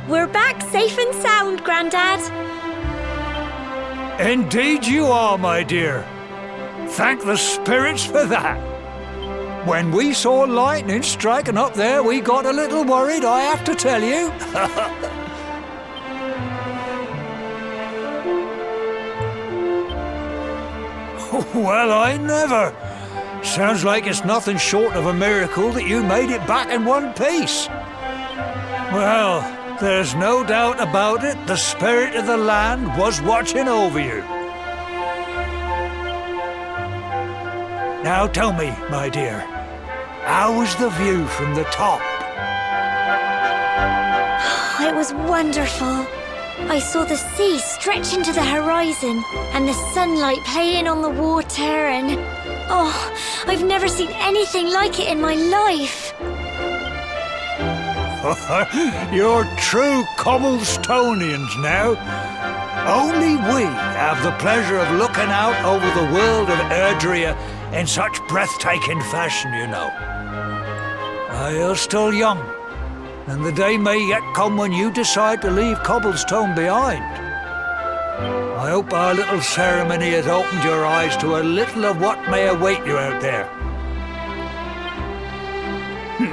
We're back safe and sound, Grandad. Indeed you are, my dear. Thank the spirits for that. When we saw lightning striking up there, we got a little worried, I have to tell you. Well, I never. Sounds like it's nothing short of a miracle that you made it back in one piece. Well, there's no doubt about it, the spirit of the land was watching over you. Now tell me, my dear, how was the view from the top? It was wonderful. I saw the sea stretch into the horizon and the sunlight playing on the water and... Oh, I've never seen anything like it in my life. You're true Cobblestonians now. Only we have the pleasure of looking out over the world of Erdrea in such breathtaking fashion, you know. You're still young, and the day may yet come when you decide to leave Cobblestone behind. I hope our little ceremony has opened your eyes to a little of what may await you out there.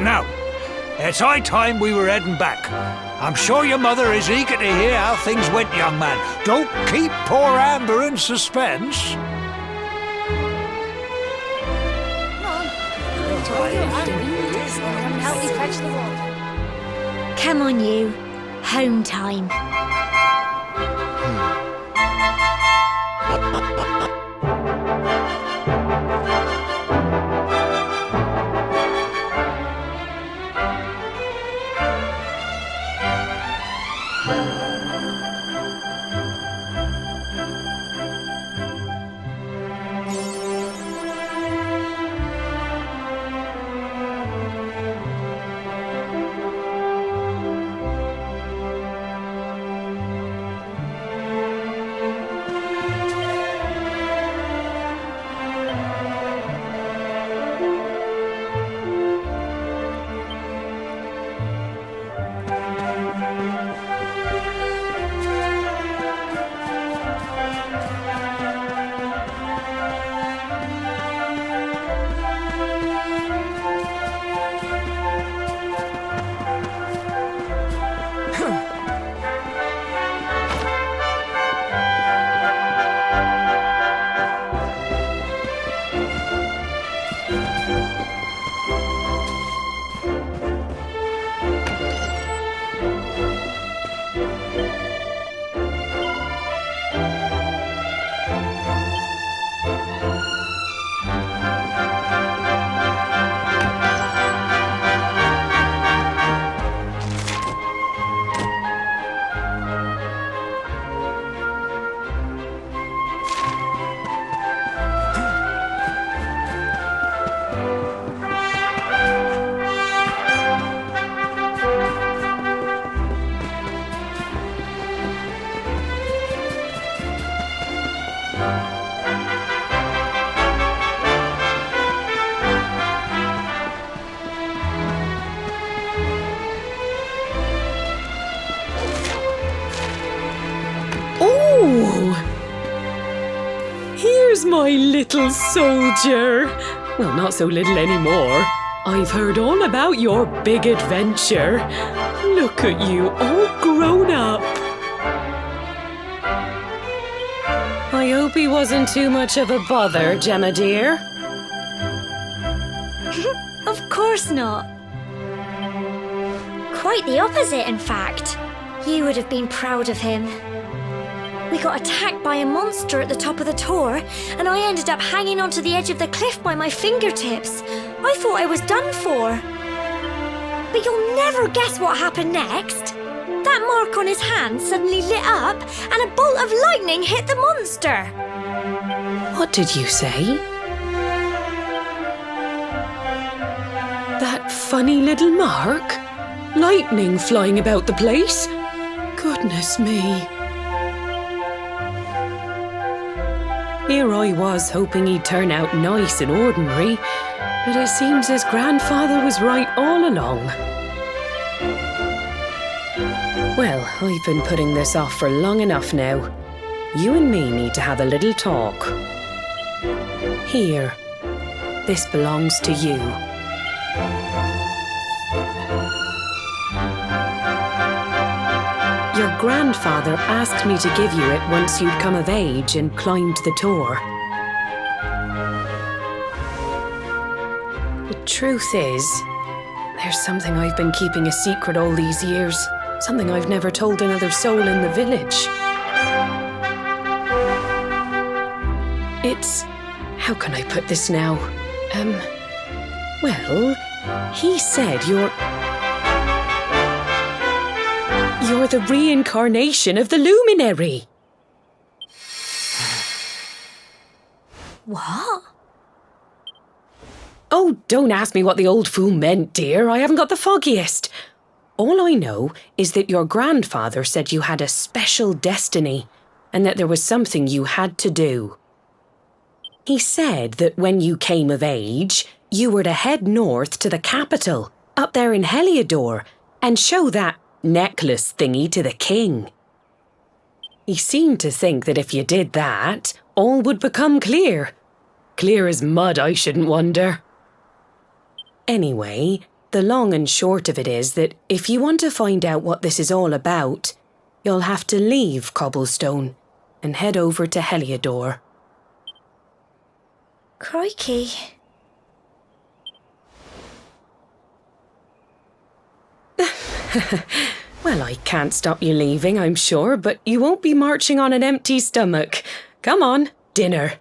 Now, it's high time we were heading back. I'm sure your mother is eager to hear how things went, young man. Don't keep poor Amber in suspense. Come on, you. Home time. Here's my little soldier. Well, not so little anymore. I've heard all about your big adventure. Look at you, all grown up. I hope he wasn't too much of a bother, Gemma dear. Of course not. Quite the opposite, in fact. You would have been proud of him. We got attacked by a monster at the top of the tor, and I ended up hanging onto the edge of the cliff by my fingertips. I thought I was done for. But you'll never guess what happened next. That mark on his hand suddenly lit up, and a bolt of lightning hit the monster. What did you say? That funny little mark? Lightning flying about the place? Goodness me. Here I was hoping he'd turn out nice and ordinary, but it seems his grandfather was right all along. Well, I've been putting this off for long enough now. You and me need to have a little talk. Here, this belongs to you. Your grandfather asked me to give you it once you'd come of age and climbed the tor. The truth is, there's something I've been keeping a secret all these years. Something I've never told another soul in the village. It's... how can I put this now? Well, he said you're the reincarnation of the Luminary. What? Oh, don't ask me what the old fool meant, dear. I haven't got the foggiest. All I know is that your grandfather said you had a special destiny and that there was something you had to do. He said that when you came of age, you were to head north to the capital, up there in Heliodor, and show that necklace thingy to the king. He seemed to think that if you did that, all would become clear. Clear as mud, I shouldn't wonder. Anyway, the long and short of it is that if you want to find out what this is all about, you'll have to leave Cobblestone and head over to Heliodor. Crikey. Well, I can't stop you leaving, I'm sure, but you won't be marching on an empty stomach. Come on, dinner.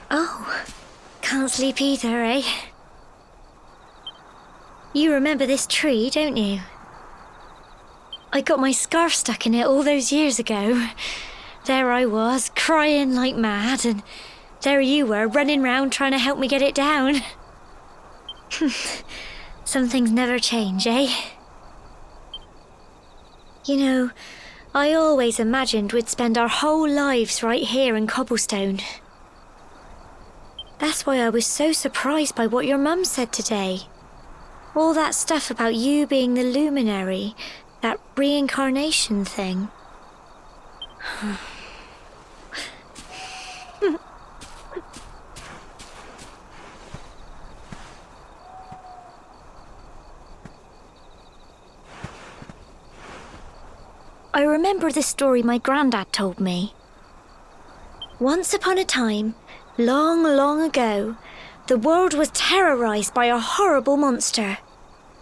Oh, can't sleep either, eh? You remember this tree, don't you? I got my scarf stuck in it all those years ago. There I was, crying like mad, and there you were, running round trying to help me get it down. Some things never change, eh? You know, I always imagined we'd spend our whole lives right here in Cobblestone. That's why I was so surprised by what your mum said today. All that stuff about you being the Luminary, that reincarnation thing. I remember the story my granddad told me. Once upon a time, long, long ago, the world was terrorised by a horrible monster.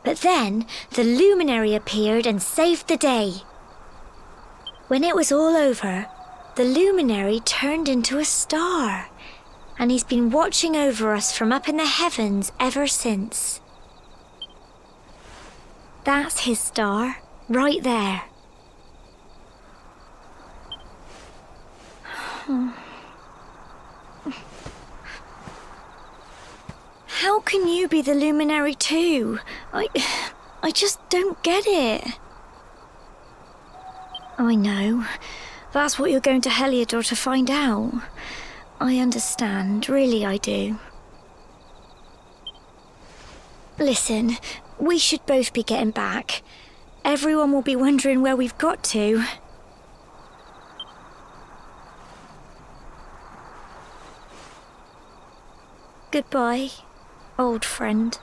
But then the Luminary appeared and saved the day. When it was all over, the Luminary turned into a star, and he's been watching over us from up in the heavens ever since. That's his star, right there. How can you be the Luminary too? I just don't get it. I know. That's what you're going to Heliodor to find out. I understand, really I do. Listen, we should both be getting back. Everyone will be wondering where we've got to. Goodbye, old friend.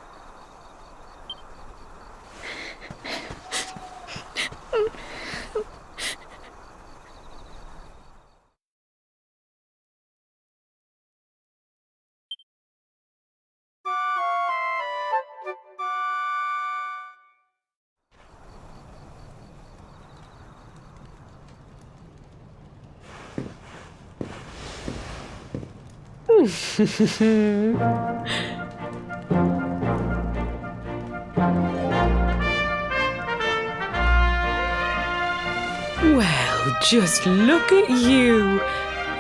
Well, just look at you.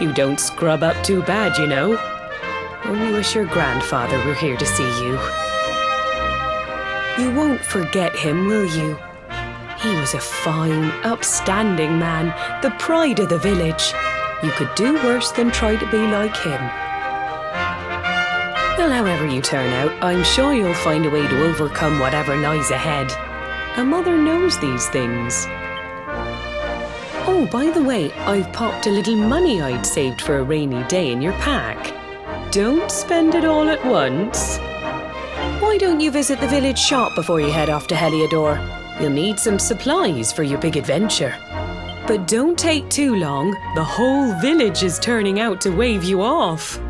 You don't scrub up too bad, you know. Only wish your grandfather were here to see you. You won't forget him, will you? He was a fine, upstanding man, the pride of the village. You could do worse than try to be like him. Well, however you turn out, I'm sure you'll find a way to overcome whatever lies ahead. A mother knows these things. Oh, by the way, I've popped a little money I'd saved for a rainy day in your pack. Don't spend it all at once. Why don't you visit the village shop before you head off to Heliodor? You'll need some supplies for your big adventure. But don't take too long. The whole village is turning out to wave you off.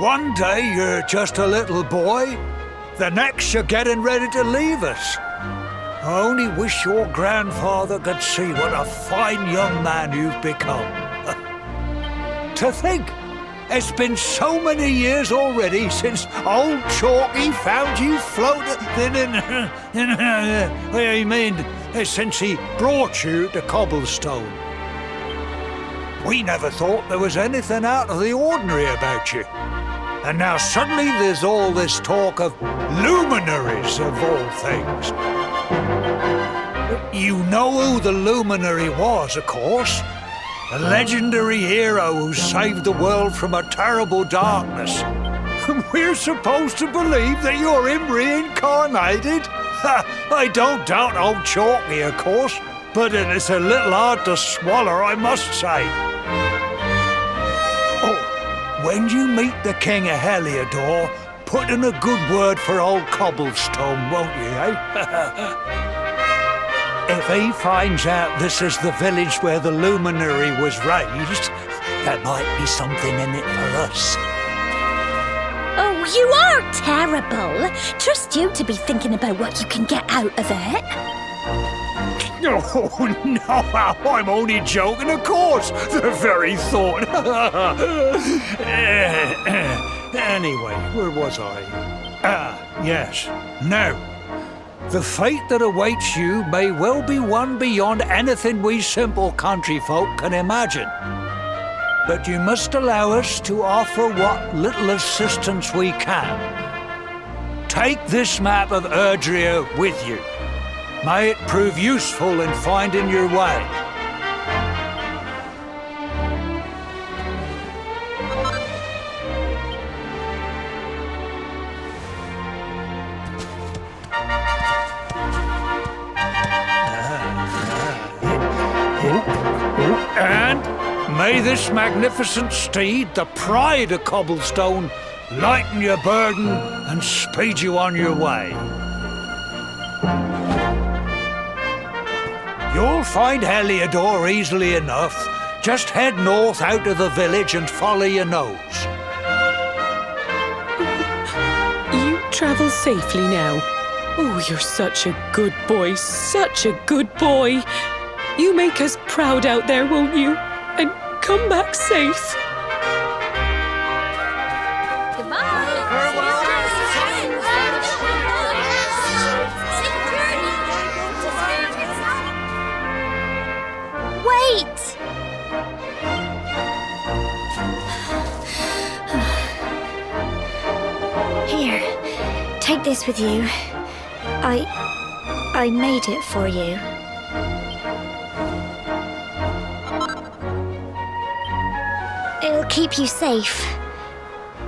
One day you're just a little boy, the next you're getting ready to leave us. I only wish your grandfather could see what a fine young man you've become. To think, it's been so many years already since old Chalky found you floating. I mean, since he brought you to Cobblestone. We never thought there was anything out of the ordinary about you. And now suddenly there's all this talk of luminaries of all things. You know who the Luminary was, of course. A legendary hero who saved the world from a terrible darkness. We're supposed to believe that you're him reincarnated? I don't doubt old Chalky, of course, but it's a little hard to swallow, I must say. Oh, when you meet the King of Heliodor, put in a good word for old Cobblestone, won't you, eh? If he finds out this is the village where the Luminary was raised, there might be something in it for us. Oh, you are terrible. Trust you to be thinking about what you can get out of it. Oh, no, I'm only joking, of course. The very thought. Anyway, where was I? Yes. Now, the fate that awaits you may well be one beyond anything we simple country folk can imagine. But you must allow us to offer what little assistance we can. Take this map of Erdrea with you. May it prove useful in finding your way. And may this magnificent steed, the pride of Cobblestone, lighten your burden and speed you on your way. You'll find Heliodor easily enough. Just head north out of the village and follow your nose. You travel safely now. Oh, you're such a good boy, such a good boy. You make us proud out there, won't you? And come back safe. Wait! Here, take this with you. I made it for you. It'll keep you safe.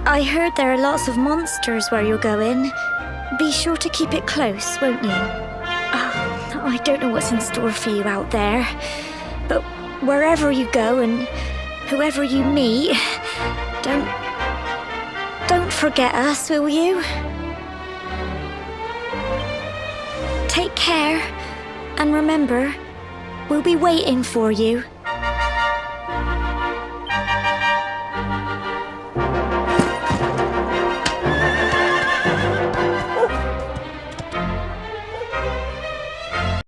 I heard there are lots of monsters where you're going. Be sure to keep it close, won't you? Oh, I don't know what's in store for you out there, but wherever you go and whoever you meet, don't forget us, will you? Take care, and remember, we'll be waiting for you.